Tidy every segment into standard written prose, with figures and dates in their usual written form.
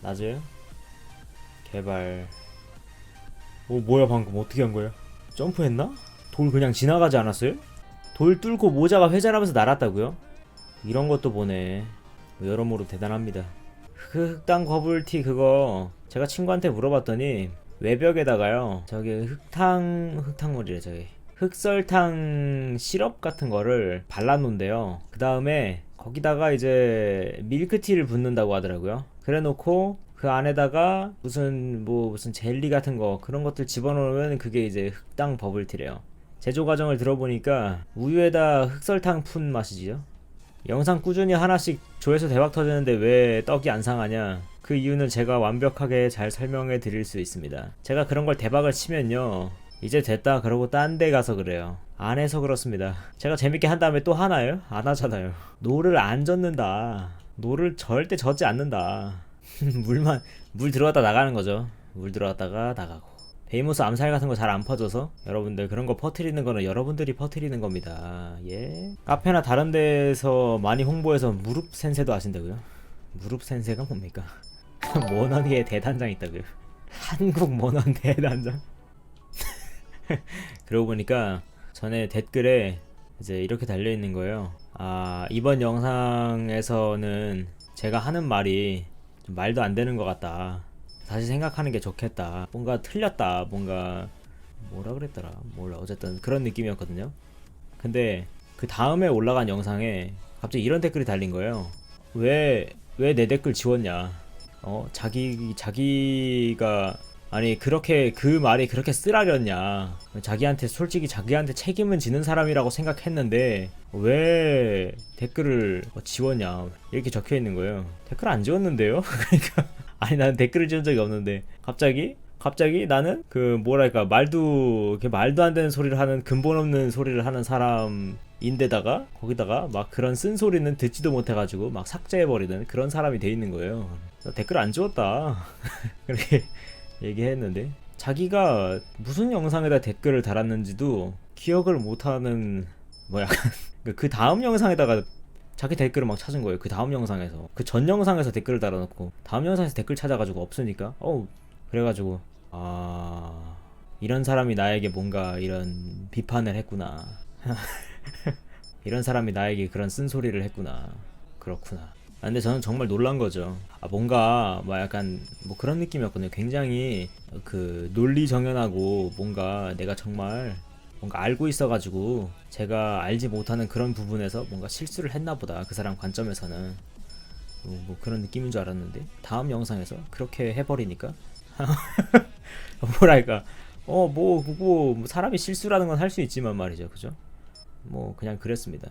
낮아요? 개발. 오 뭐야 방금 어떻게 한 거야? 점프했나? 돌 그냥 지나가지 않았어요? 돌 뚫고 모자가 회전하면서 날았다고요? 이런 것도 보네. 여러모로 대단합니다. 그 흑당 버블티 그거 제가 친구한테 물어봤더니 외벽에다가요 저기 흑탕물이래 저기 흑설탕 시럽 같은 거를 발라놓은대요. 그 다음에 거기다가 이제 밀크티를 붓는다고 하더라고요. 그래놓고 그 안에다가 무슨 젤리 같은 거 그런 것들 집어넣으면 그게 이제 흑당 버블티래요. 제조 과정을 들어보니까 우유에다 흑설탕 푼 맛이지요. 영상 꾸준히 하나씩 조회수 대박 터지는데 왜 떡이 안 상하냐? 그 이유는 제가 완벽하게 잘 설명해 드릴 수 있습니다. 제가 그런 걸 대박을 치면요 이제 됐다 그러고 딴 데 가서 그래요. 안 해서 그렇습니다. 제가 재밌게 한 다음에 또 하나요? 안 하잖아요. 노를 안 젓는다. 노를 절대 젓지 않는다. 물 들어갔다 나가는 거죠. 물 들어갔다가 나가고. 베이모스 암살 같은 거 잘 안 퍼져서 여러분들 그런 거 퍼뜨리는 거는 여러분들이 퍼뜨리는 겁니다. 예. 카페나 다른 데서 많이 홍보해서 무릎 센세도 하신다고요? 무릎 센세가 뭡니까? 모넌이의 대단장 있다고요? 한국 모넌 대단장? 그러고 보니까 전에 댓글에 이제 이렇게 달려 있는 거예요. 아, 이번 영상에서는 제가 하는 말이 좀 말도 안 되는 것 같다. 다시 생각하는 게 좋겠다. 뭔가 틀렸다. 뭔가 뭐라 그랬더라. 몰라. 어쨌든 그런 느낌이었거든요. 근데 그 다음에 올라간 영상에 갑자기 이런 댓글이 달린 거예요. 왜 내 댓글 지웠냐? 자기가 아니 그렇게 그 말이 그렇게 쓰라렸냐? 자기한테 솔직히 자기한테 책임은 지는 사람이라고 생각했는데 왜 댓글을 지웠냐? 이렇게 적혀 있는 거예요. 댓글 안 지웠는데요? 그러니까 아니 나는 댓글을 지운 적이 없는데 갑자기 나는 그 뭐랄까 말도 안 되는 소리를 하는 근본 없는 소리를 하는 사람인데다가 거기다가 막 그런 쓴소리는 듣지도 못해가지고 막 삭제해버리는 그런 사람이 돼 있는 거예요. 댓글 안 지웠다 그렇게 얘기했는데 자기가 무슨 영상에다 댓글을 달았는지도 기억을 못하는 뭐 약간 그 다음 영상에다가 자기 댓글을 막 찾은 거예요. 그 다음 영상에서 그 전 영상에서 댓글을 달아놓고 다음 영상에서 댓글 찾아가지고 없으니까 그래가지고 아 이런 사람이 나에게 뭔가 이런 비판을 했구나. 이런 사람이 나에게 그런 쓴소리를 했구나. 그렇구나. 근데 저는 정말 놀란 거죠. 뭔가 뭐 약간 뭐 그런 느낌이었거든요. 굉장히 그 논리정연하고 뭔가 내가 정말 뭔가 알고 있어가지고 제가 알지 못하는 그런 부분에서 뭔가 실수를 했나보다. 그 사람 관점에서는 뭐 그런 느낌인 줄 알았는데 다음 영상에서 그렇게 해버리니까 뭐랄까 뭐 사람이 실수라는 건 할 수 있지만 말이죠. 그죠? 뭐 그냥 그랬습니다.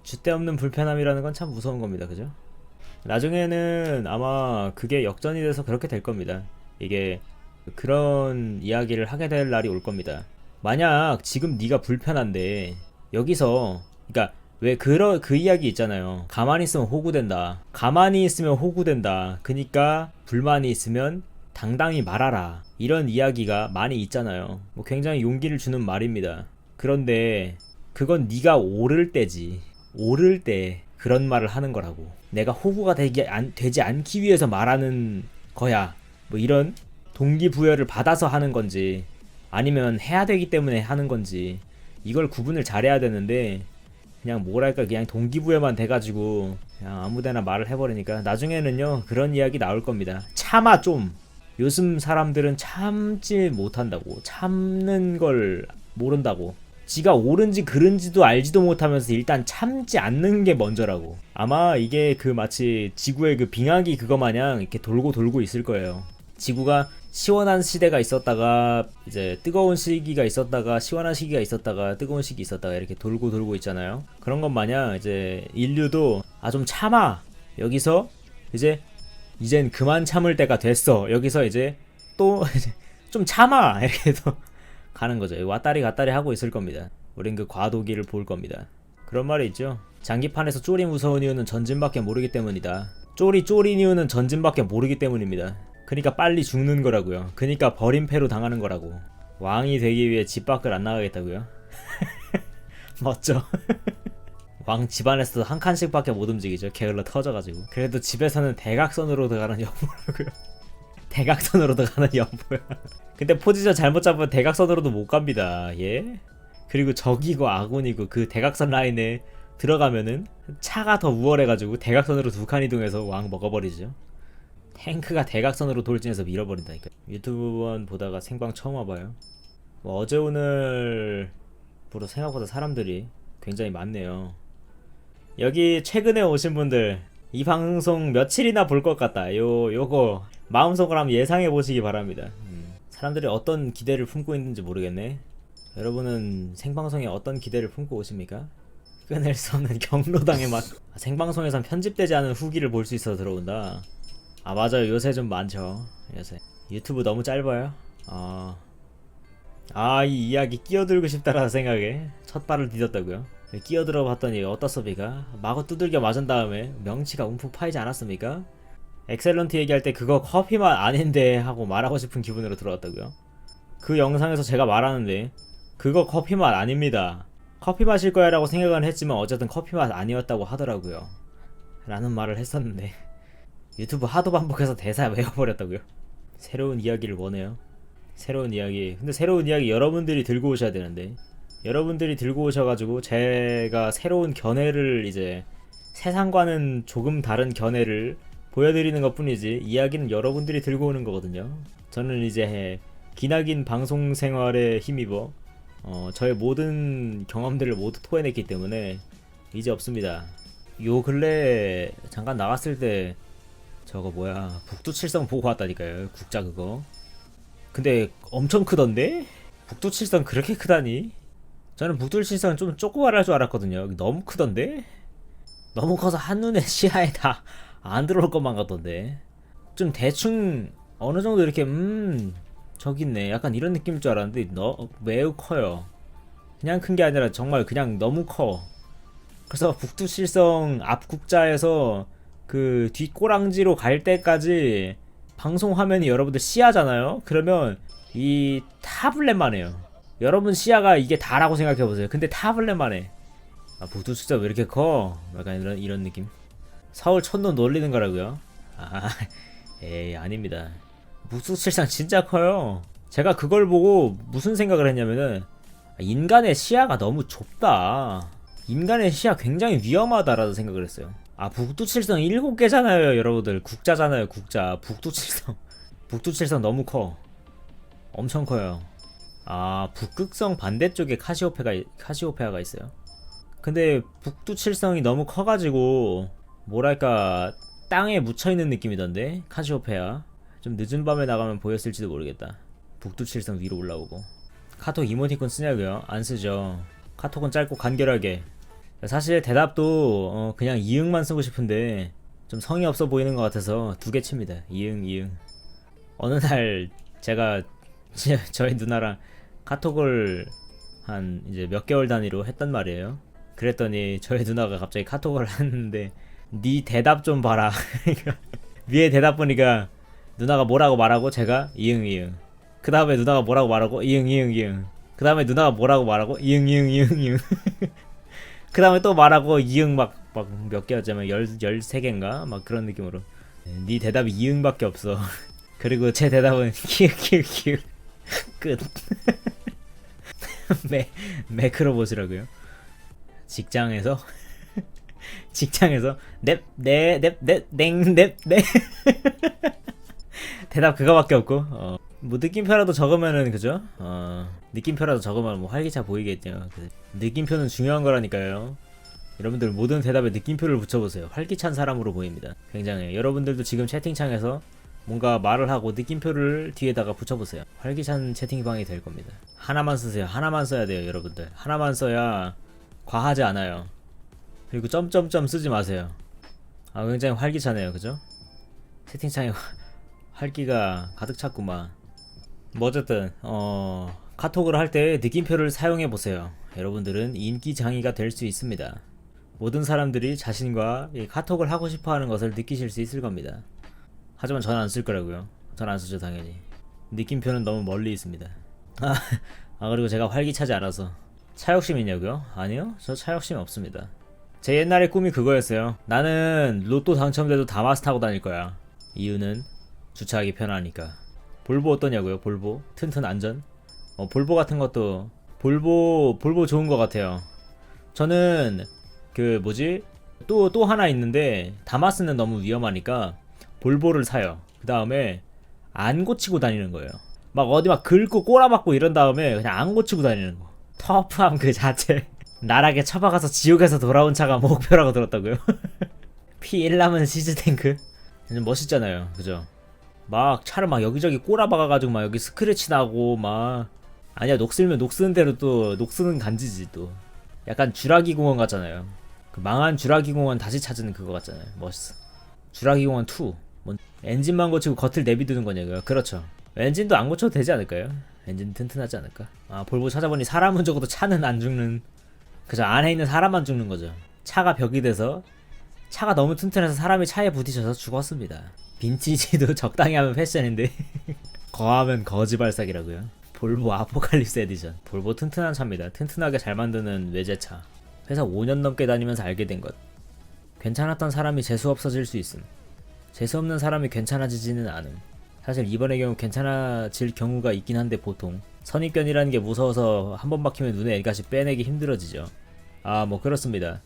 줏대없는 불편함이라는 건 참 무서운 겁니다. 그죠? 나중에는 아마 그게 역전이 돼서 그렇게 될 겁니다. 이게 그런 이야기를 하게 될 날이 올 겁니다. 만약 지금 네가 불편한데 여기서 그러니까 왜 그 이야기 있잖아요. 가만히 있으면 호구된다. 가만히 있으면 호구된다. 그니까 불만이 있으면 당당히 말하라. 이런 이야기가 많이 있잖아요. 뭐 굉장히 용기를 주는 말입니다. 그런데 그건 네가 오를 때지. 오를 때 그런 말을 하는 거라고. 내가 호구가 되지 않기 위해서 말하는 거야. 뭐 이런 동기부여를 받아서 하는 건지 아니면 해야 되기 때문에 하는 건지 이걸 구분을 잘해야 되는데 그냥 뭐랄까 그냥 동기부여만 돼가지고 그냥 아무데나 말을 해버리니까 나중에는요 그런 이야기 나올 겁니다. 참아 좀. 요즘 사람들은 참지 못한다고. 참는 걸 모른다고. 지가 옳은지 그른지도 알지도 못하면서 일단 참지 않는 게 먼저라고. 아마 이게 그 마치 지구의 그 빙하기 그거 마냥 이렇게 돌고 있을 거예요. 지구가 시원한 시대가 있었다가 이제 뜨거운 시기가 있었다가 시원한 시기가 있었다가 뜨거운 시기 있었다가 이렇게 돌고 있잖아요. 그런 것 마냥 이제 인류도 좀 참아. 여기서 이젠 그만 참을 때가 됐어. 여기서 이제 또 좀 참아. 이렇게 또 가는 거죠. 왔다리 갔다리 하고 있을 겁니다. 우린 그 과도기를 볼 겁니다. 그런 말이 있죠. 장기판에서 쫄이 무서운 이유는 전진밖에 모르기 때문이다. 쫄이 쫄인 이유는 전진밖에 모르기 때문입니다. 그니까 빨리 죽는 거라고요. 그니까 버림패로 당하는 거라고. 왕이 되기 위해 집 밖을 안 나가겠다고요? 멋져. 왕 집안에서도 한 칸씩밖에 못 움직이죠. 게을러 터져가지고. 그래도 집에서는 대각선으로 들어가는 여보라고요. 대각선으로 들어가는 여보야. 근데 포지션 잘못 잡으면 대각선으로도 못 갑니다. 예? 그리고 적이고 아군이고 그 대각선 라인에 들어가면은 차가 더 우월해가지고 대각선으로 두 칸 이동해서 왕 먹어버리죠. 탱크가 대각선으로 돌진해서 밀어버린다니까. 유튜브원 보다가 생방 처음 와봐요. 뭐 어제 오늘 보러 생각보다 사람들이 굉장히 많네요. 여기 최근에 오신 분들 이 방송 며칠이나 볼 것 같다. 요거 마음속으로 한번 예상해 보시기 바랍니다. 사람들이 어떤 기대를 품고 있는지 모르겠네. 여러분은 생방송에 어떤 기대를 품고 오십니까? 끊을 수 없는 경로당의 맛. 생방송에선 편집되지 않은 후기를 볼 수 있어서 들어온다. 아 맞아요. 요새 좀 많죠. 요새 유튜브 너무 짧아요. 이 이야기 끼어들고 싶다라는 생각에 첫 발을 디뎠다고요. 끼어들어 봤더니 어떻습니까? 마구 두들겨 맞은 다음에 명치가 움푹 파이지 않았습니까? 엑셀런트 얘기할 때 그거 커피맛 아닌데 하고 말하고 싶은 기분으로 들어왔다고요. 그 영상에서 제가 말하는데 그거 커피맛 아닙니다. 커피 마실 거야 라고 생각은 했지만 어쨌든 커피맛 아니었다고 하더라고요. 라는 말을 했었는데 유튜브 하도 반복해서 대사 외워버렸다고요. 새로운 이야기를 원해요. 새로운 이야기. 근데 새로운 이야기 여러분들이 들고 오셔야 되는데 여러분들이 들고 오셔가지고 제가 새로운 견해를 이제 세상과는 조금 다른 견해를 보여드리는 것 뿐이지 이야기는 여러분들이 들고 오는 거거든요. 저는 이제 기나긴 방송 생활에 힘입어 저의 모든 경험들을 모두 토해냈기 때문에 이제 없습니다. 요 근래 잠깐 나갔을 때 저거 뭐야 북두칠성 보고 왔다니까요. 국자 그거. 근데 엄청 크던데? 북두칠성 그렇게 크다니? 저는 북두칠성 좀 조그만할 줄 알았거든요. 너무 크던데? 너무 커서 한눈에 시야에 다 안 들어올 것만 같던데. 좀 대충 어느 정도 이렇게 저기 있네 약간 이런 느낌일 줄 알았는데 매우 커요. 그냥 큰 게 아니라 정말 그냥 너무 커. 그래서 북두칠성 앞 국자에서 그 뒷꼬랑지로 갈 때까지 방송 화면이 여러분들 시야잖아요. 그러면 이 타블렛만 해요. 여러분 시야가 이게 다라고 생각해보세요. 근데 타블렛만 해. 북두칠성 왜 이렇게 커? 약간 이런 느낌. 서울 촌놈 놀리는 거라고요? 에이 아닙니다. 북두칠성 진짜 커요. 제가 그걸 보고 무슨 생각을 했냐면은 인간의 시야가 너무 좁다. 인간의 시야 굉장히 위험하다라는 생각을 했어요. 북두칠성 7개잖아요 여러분들. 국자잖아요 국자. 북두칠성 너무 커. 엄청 커요. 북극성 반대쪽에 카시오페아가 있어요. 근데 북두칠성이 너무 커가지고 뭐랄까 땅에 묻혀있는 느낌이던데. 카시오페아 좀 늦은 밤에 나가면 보였을지도 모르겠다. 북두칠성 위로 올라오고. 카톡 이모티콘 쓰냐고요? 안 쓰죠. 카톡은 짧고 간결하게. 사실 대답도 그냥 이응만 쓰고 싶은데 좀 성의 없어 보이는 것 같아서 2개 칩니다. 이응. 어느 날 제가 저희 누나랑 카톡을 한 이제 몇 개월 단위로 했단 말이에요. 그랬더니 저희 누나가 갑자기 카톡을 했는데 네 대답 좀 봐라. 위에 대답 보니까 누나가 뭐라고 말하고 제가 이응. 그 다음에 누나가 뭐라고 말하고 이응. 그 다음에 누나가 뭐라고 말하고 이응. 그 다음에 또 말하고 이응 막 몇 개였냐면 13개인가? 막 그런 느낌으로. 네 대답이 이응밖에 없어. 그리고 제 대답은 키읔 끝. 매크로 보시라고요. 직장에서 넵 대답 그거밖에 없고 뭐 느낌표라도 적으면은 그죠? 느낌표라도 적으면 뭐 활기차 보이겠죠. 느낌표는 중요한 거라니까요. 여러분들 모든 대답에 느낌표를 붙여보세요. 활기찬 사람으로 보입니다. 굉장히. 여러분들도 지금 채팅창에서 뭔가 말을 하고 느낌표를 뒤에다가 붙여보세요. 활기찬 채팅방이 될 겁니다. 하나만 쓰세요. 하나만 써야 돼요 여러분들. 하나만 써야 과하지 않아요. 그리고 점점점 쓰지 마세요. 굉장히 활기차네요 그죠? 채팅창에 활기가 가득 찼구만. 뭐 어쨌든 카톡을 할 때 느낌표를 사용해 보세요. 여러분들은 인기장이가 될 수 있습니다. 모든 사람들이 자신과 이 카톡을 하고 싶어하는 것을 느끼실 수 있을 겁니다. 하지만 전 안 쓸 거라고요. 전 안 쓰죠 당연히. 느낌표는 너무 멀리 있습니다. 그리고 제가 활기차지 않아서. 차 욕심 있냐고요? 아니요 저 차 욕심 없습니다. 제 옛날의 꿈이 그거였어요. 나는 로또 당첨돼도 다마스 타고 다닐 거야. 이유는 주차하기 편하니까. 볼보 어떠냐고요? 볼보? 튼튼 안전? 볼보 같은 것도 볼보 좋은 것 같아요. 저는 그 뭐지? 또 하나 있는데 다마스는 너무 위험하니까 볼보를 사요. 그 다음에 안 고치고 다니는 거예요. 막 어디 막 긁고 꼬라박고 이런 다음에 그냥 안 고치고 다니는 거. 터프함 그 자체. 나락에 처박아서 지옥에서 돌아온 차가 목표라고 들었다고요? 피 1남은 시즈탱크? 멋있잖아요, 그죠? 막 차를 막 여기저기 꼬라박아가지고 막 여기 스크래치 나고 막 아니야, 녹 쓸면 녹 쓰는 대로 또 녹 쓰는 간지지. 또 약간 쥬라기 공원 같잖아요. 그 망한 쥬라기 공원 다시 찾은 그거 같잖아요. 멋있어. 쥬라기 공원 2. 엔진만 고치고 겉을 내비두는 거냐고요? 그렇죠. 엔진도 안 고쳐도 되지 않을까요? 엔진 튼튼하지 않을까? 아, 볼보 찾아보니 사람은 적어도 차는 안 죽는, 그죠? 안에 있는 사람만 죽는 거죠. 차가 벽이 돼서, 차가 너무 튼튼해서 사람이 차에 부딪혀서 죽었습니다. 빈티지도 적당히 하면 패션인데 거하면 거지발사기라고요. 볼보 아포칼립스 에디션. 볼보 튼튼한 차입니다. 튼튼하게 잘 만드는 외제차. 회사 5년 넘게 다니면서 알게 된 것. 괜찮았던 사람이 재수 없어질 수 있음. 재수 없는 사람이 괜찮아지지는 않음. 사실 이번의 경우 괜찮아질 경우가 있긴 한데 보통 선입견이라는 게 무서워서 한 번 박히면 눈에 애가시 빼내기 힘들어지죠. 아, 뭐 그렇습니다.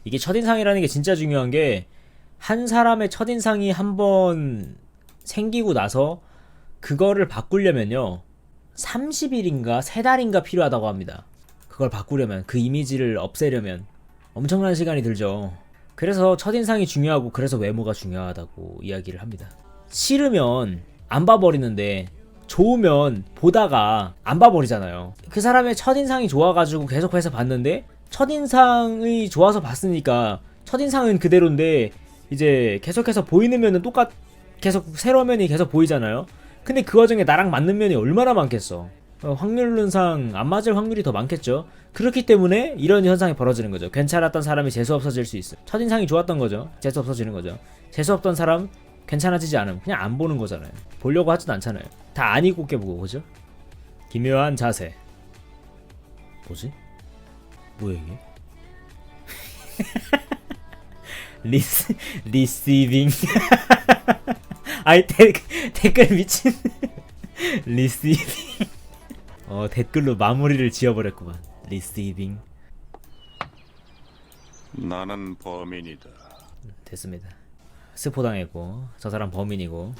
이게 첫인상이라는 게 진짜 중요한 게, 한 사람의 첫인상이 한 번 생기고 나서 그거를 바꾸려면요 30일인가 3달인가 필요하다고 합니다. 그걸 바꾸려면, 그 이미지를 없애려면 엄청난 시간이 들죠. 그래서 첫인상이 중요하고, 그래서 외모가 중요하다고 이야기를 합니다. 싫으면 안 봐버리는데 좋으면 보다가 안 봐버리잖아요. 그 사람의 첫인상이 좋아가지고 계속해서 봤는데, 첫인상이 좋아서 봤으니까 첫인상은 그대로인데 이제 계속해서 보이는 면은 계속 새로운 면이 계속 보이잖아요. 근데 그 와중에 나랑 맞는 면이 얼마나 많겠어. 확률론상 안 맞을 확률이 더 많겠죠. 그렇기 때문에 이런 현상이 벌어지는 거죠. 괜찮았던 사람이 재수 없어질 수 있어. 첫인상이 좋았던 거죠. 재수 없어지는 거죠. 재수 없던 사람 괜찮아지지 않음. 그냥 안 보는 거잖아요. 보려고 하진 않잖아요. 다 안 익고 깨보고, 그죠? 기묘한 자세. 뭐지? 뭐야 이게? 리시빙. 아이, 댓글 미친. 리시빙. 댓글로 마무리를 지어버렸구만. 리시빙. 나는 범인이다. 됐습니다. 스포당했고 저 사람 범인이고.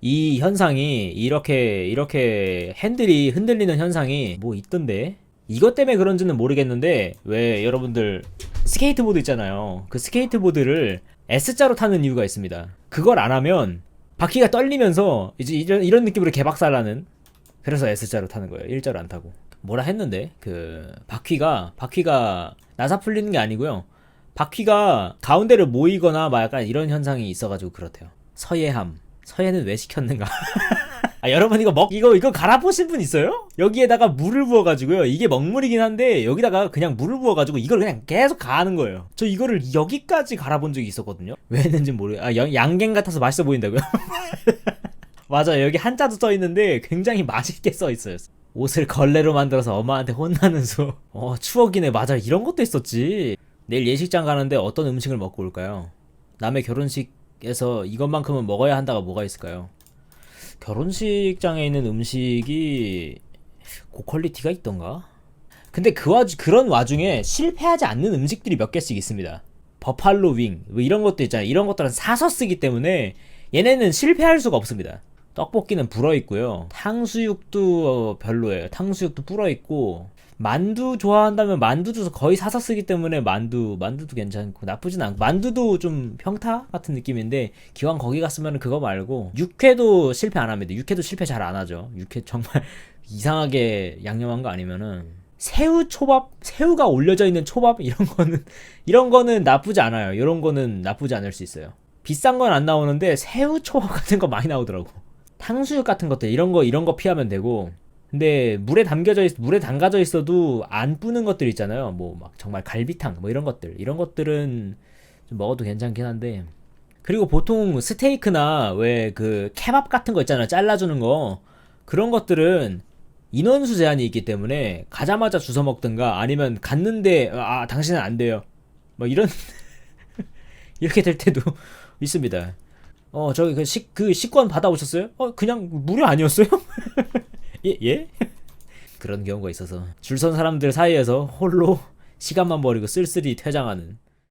이 현상이 이렇게 핸들이 흔들리는 현상이 뭐 있던데, 이것 때문에 그런지는 모르겠는데, 왜 여러분들 스케이트보드 있잖아요. 그 스케이트보드를 S자로 타는 이유가 있습니다. 그걸 안 하면 바퀴가 떨리면서 이제 이런 느낌으로 개박살나는. 그래서 S자로 타는 거예요. 일자로 안 타고. 뭐라 했는데, 그 바퀴가 나사 풀리는 게 아니고요, 바퀴가 가운데를 모이거나 막 약간 이런 현상이 있어가지고 그렇대요. 서예는 왜 시켰는가? 아, 여러분 이거 갈아보신 분 있어요? 여기에다가 물을 부어가지고요, 이게 먹물이긴 한데 여기다가 그냥 물을 부어가지고 이걸 그냥 계속 가는 거예요. 저 이거를 여기까지 갈아본 적이 있었거든요. 왜 했는지 양갱 같아서 맛있어 보인다고요? 맞아, 여기 한자도 써있는데 굉장히 맛있게 써있어요. 옷을 걸레로 만들어서 엄마한테 혼나는 수. 추억이네. 맞아, 이런 것도 있었지. 내일 예식장 가는데 어떤 음식을 먹고 올까요? 남의 결혼식에서 이것만큼은 먹어야 한다가 뭐가 있을까요? 결혼식장에 있는 음식이 고퀄리티가 있던가? 근데 그런 와중에 실패하지 않는 음식들이 몇 개씩 있습니다. 버팔로 윙, 뭐 이런 것도 있잖아요. 이런 것들은 사서 쓰기 때문에 얘네는 실패할 수가 없습니다. 떡볶이는 불어있고요. 탕수육도 별로예요. 탕수육도 불어있고, 만두 좋아한다면 만두도 거의 사서 쓰기 때문에 만두도 괜찮고 나쁘진 않고, 만두도 좀 평타 같은 느낌인데 기왕 거기 갔으면 그거 말고, 육회도 실패 안 합니다. 육회도 실패 잘 안 하죠. 육회 정말 이상하게 양념한 거 아니면은. 새우초밥, 새우가 올려져 있는 초밥, 이런 거는 나쁘지 않아요. 이런 거는 나쁘지 않을 수 있어요. 비싼 건 안 나오는데 새우초밥 같은 거 많이 나오더라고. 탕수육 같은 것들 이런 거 피하면 되고. 근데 물에 담가져 있어도 안 뿌는 것들 있잖아요. 뭐 막 정말 갈비탕 뭐 이런 것들은 좀 먹어도 괜찮긴 한데. 그리고 보통 스테이크나 왜 그 케밥 같은 거 있잖아요. 잘라주는 거, 그런 것들은 인원수 제한이 있기 때문에 가자마자 주워 먹든가 아니면 갔는데 당신은 안 돼요. 뭐 이런 이렇게 될 때도 있습니다. 저기 그 식권 받아오셨어요? 그냥 무료 아니었어요? 예? 예? 그런 경우가 있어서 줄 선 사람들 사이에서 홀로 시간만 버리고 쓸쓸히 퇴장하는